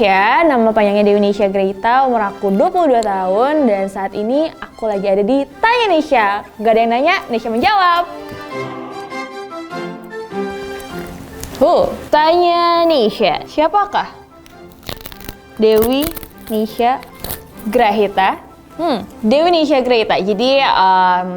Nisha, nama panjangnya Dewi Nisha Greta, umur aku 22 tahun dan saat ini aku lagi ada di Tanya Nisha. Gak ada yang nanya, Nisha menjawab. Tanya Nisha, siapakah Dewi Nisha Greta? Dewi Nisha Greta. Jadi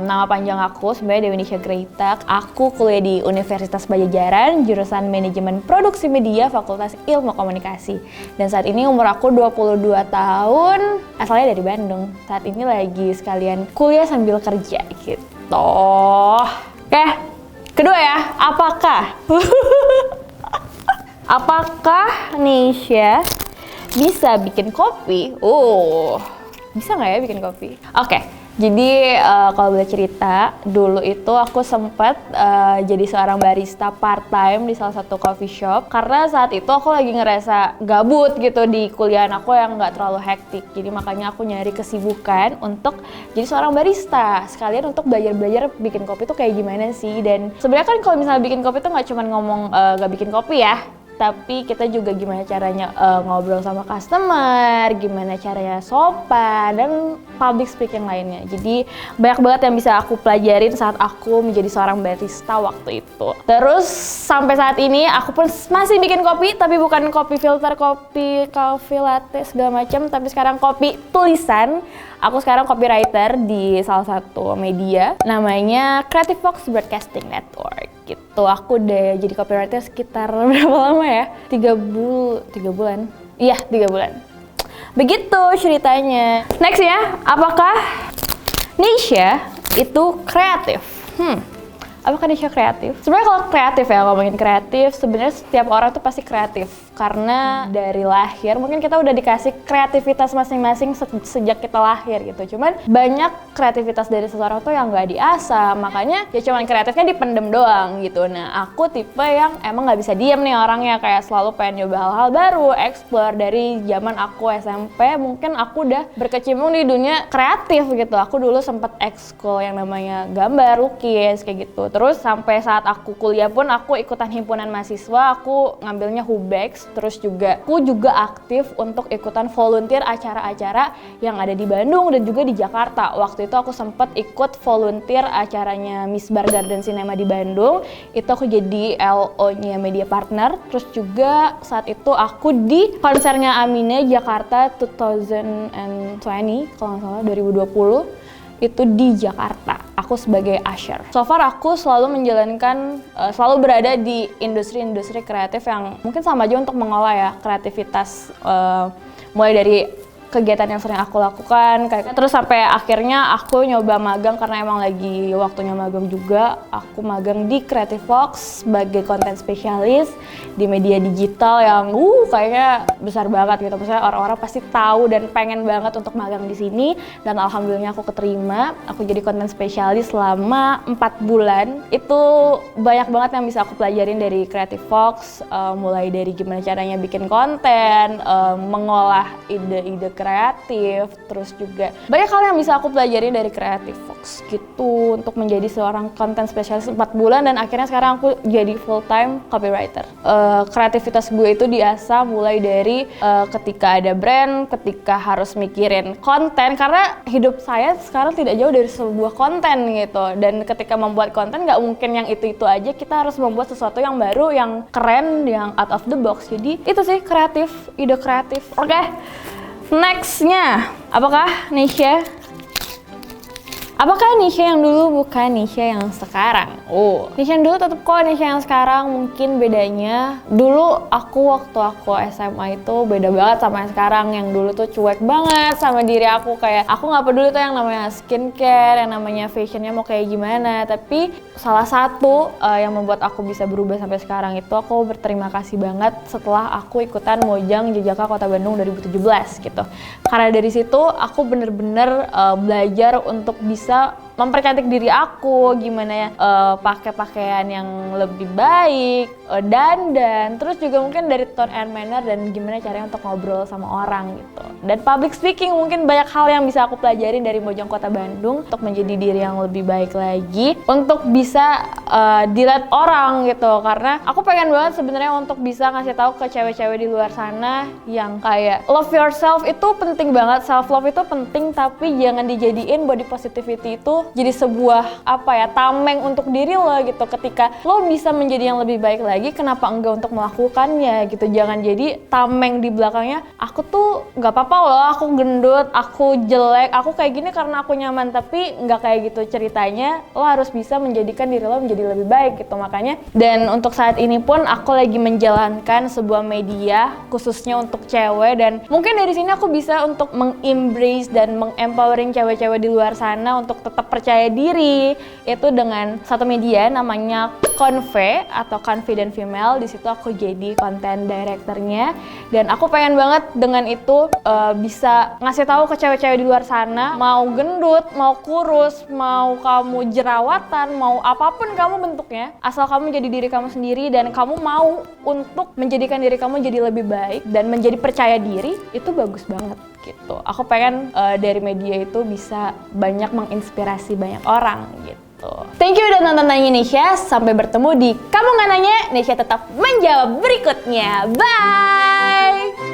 nama panjang aku sebenarnya Dewi Nisha Greta. Aku kuliah di Universitas Padjadjaran, jurusan Manajemen Produksi Media, Fakultas Ilmu Komunikasi. Dan saat ini umur aku 22 tahun, asalnya dari Bandung. Saat ini lagi sekalian kuliah sambil kerja gitu. Oke, kedua ya, apakah Nisha bisa bikin kopi? Bisa nggak ya bikin kopi? Oke, jadi kalau boleh cerita, dulu itu aku sempat jadi seorang barista part-time di salah satu coffee shop. Karena saat itu aku lagi ngerasa gabut gitu di kuliahan aku yang nggak terlalu hektik. Jadi makanya aku nyari kesibukan untuk jadi seorang barista. Sekalian untuk belajar-belajar bikin kopi tuh kayak gimana sih. Dan sebenarnya kan kalau misalnya bikin kopi tuh nggak cuma ngomong nggak bikin kopi ya. Tapi kita juga gimana caranya ngobrol sama customer, gimana caranya sopan, dan public speaking lainnya. Jadi banyak banget yang bisa aku pelajarin saat aku menjadi seorang barista waktu itu. Terus sampai saat ini aku pun masih bikin kopi, tapi bukan kopi filter, kopi coffee latte segala macam, tapi sekarang kopi tulisan. Aku sekarang copywriter di salah satu media, namanya Creative Fox Broadcasting Network gitu. Aku udah jadi copywriter sekitar berapa lama ya? 3 bulan? Iya, 3 bulan. Begitu ceritanya. Next ya, apakah Nisha itu kreatif? Apakah Nisha kreatif? Sebenarnya kalau kreatif ya, ngomongin kreatif, sebenarnya setiap orang tuh pasti kreatif. Karena dari lahir, mungkin kita udah dikasih kreativitas masing-masing sejak kita lahir gitu. Cuman banyak kreativitas dari seseorang tuh yang nggak diasah, makanya ya cuman kreatifnya dipendem doang gitu. Nah, aku tipe yang emang nggak bisa diem nih orangnya, kayak selalu pengen nyoba hal-hal baru, explore. Dari zaman aku SMP, mungkin aku udah berkecimpung di dunia kreatif gitu. Aku dulu sempet ekskul yang namanya gambar, lukis, kayak gitu. Terus sampai saat aku kuliah pun aku ikutan himpunan mahasiswa, aku ngambilnya Hubex. Terus juga aku juga aktif untuk ikutan volunteer acara-acara yang ada di Bandung dan juga di Jakarta. Waktu itu aku sempat ikut volunteer acaranya Miss Bar Garden Cinema di Bandung. Itu aku jadi LO-nya media partner. Terus juga saat itu aku di konsernya Amine Jakarta 2020, kalau nggak salah 2020. Itu di Jakarta, aku sebagai usher. So far aku selalu menjalankan, selalu berada di industri-industri kreatif yang mungkin sama aja untuk mengolah ya kreativitas, mulai dari kegiatan yang sering aku lakukan, terus sampai akhirnya aku nyoba magang karena emang lagi waktunya magang juga. Aku magang di Creative Fox sebagai content spesialis di media digital yang kayaknya besar banget gitu. Maksudnya orang-orang pasti tahu dan pengen banget untuk magang di sini, dan alhamdulillah aku keterima. Aku jadi content spesialis selama 4 bulan. Itu banyak banget yang bisa aku pelajarin dari Creative Fox, mulai dari gimana caranya bikin konten, mengolah ide-ide kreatif, terus juga banyak hal yang bisa aku pelajarin dari Creative Fox gitu untuk menjadi seorang content spesialis 4 bulan, dan akhirnya sekarang aku jadi full time copywriter. Kreativitas gue itu diasah mulai dari ketika ada brand, ketika harus mikirin konten, karena hidup saya sekarang tidak jauh dari sebuah konten gitu, dan ketika membuat konten nggak mungkin yang itu-itu aja, kita harus membuat sesuatu yang baru, yang keren, yang out of the box. Jadi itu sih kreatif, ide kreatif. Oke. Nextnya, apakah Nisha yang dulu bukan Nisha yang sekarang? Nisha yang dulu tetap kok Nisha yang sekarang. Mungkin bedanya, dulu waktu aku SMA itu beda banget sama yang sekarang. Yang dulu tuh cuek banget sama diri aku, kayak aku nggak peduli tuh yang namanya skincare, yang namanya fashionnya mau kayak gimana. Tapi salah satu yang membuat aku bisa berubah sampai sekarang itu, aku berterima kasih banget setelah aku ikutan Mojang Jejaka Kota Bandung 2017 gitu. Karena dari situ aku bener-bener belajar untuk bisa bisa mempercantik diri aku, gimana ya pakai pakaian yang lebih baik, dandan, terus juga mungkin dari tone and manner dan gimana caranya untuk ngobrol sama orang gitu. Dan public speaking, mungkin banyak hal yang bisa aku pelajarin dari Mojang Kota Bandung untuk menjadi diri yang lebih baik lagi, untuk bisa dilihat orang gitu. Karena aku pengen banget sebenarnya untuk bisa ngasih tahu ke cewek-cewek di luar sana yang kayak love yourself itu penting banget, self love itu penting, tapi jangan dijadiin body positivity itu jadi sebuah tameng untuk diri lo gitu. Ketika lo bisa menjadi yang lebih baik lagi, kenapa enggak untuk melakukannya gitu. Jangan jadi tameng di belakangnya, aku tuh nggak apa-apa loh, aku gendut, aku jelek, aku kayak gini karena aku nyaman. Tapi nggak kayak gitu ceritanya, lo harus bisa menjadikan diri lo menjadi lebih baik gitu. Makanya, dan untuk saat ini pun aku lagi menjalankan sebuah media khususnya untuk cewek, dan mungkin dari sini aku bisa untuk meng-embrace dan meng-empowering cewek-cewek di luar sana untuk tetap percaya diri, itu dengan satu media namanya Conve atau Confident Female. Di situ aku jadi content directornya, dan aku pengen banget dengan itu bisa ngasih tahu ke cewek-cewek di luar sana, mau gendut, mau kurus, mau kamu jerawatan, mau apapun kamu bentuknya, asal kamu jadi diri kamu sendiri dan kamu mau untuk menjadikan diri kamu jadi lebih baik dan menjadi percaya diri, itu bagus banget gitu. Aku pengen dari media itu bisa banyak menginspirasi banyak orang gitu. Thank you udah nonton Tanya Nesya. Sampai bertemu di Kamu Nggak Nanya, Nesya tetap menjawab berikutnya. Bye!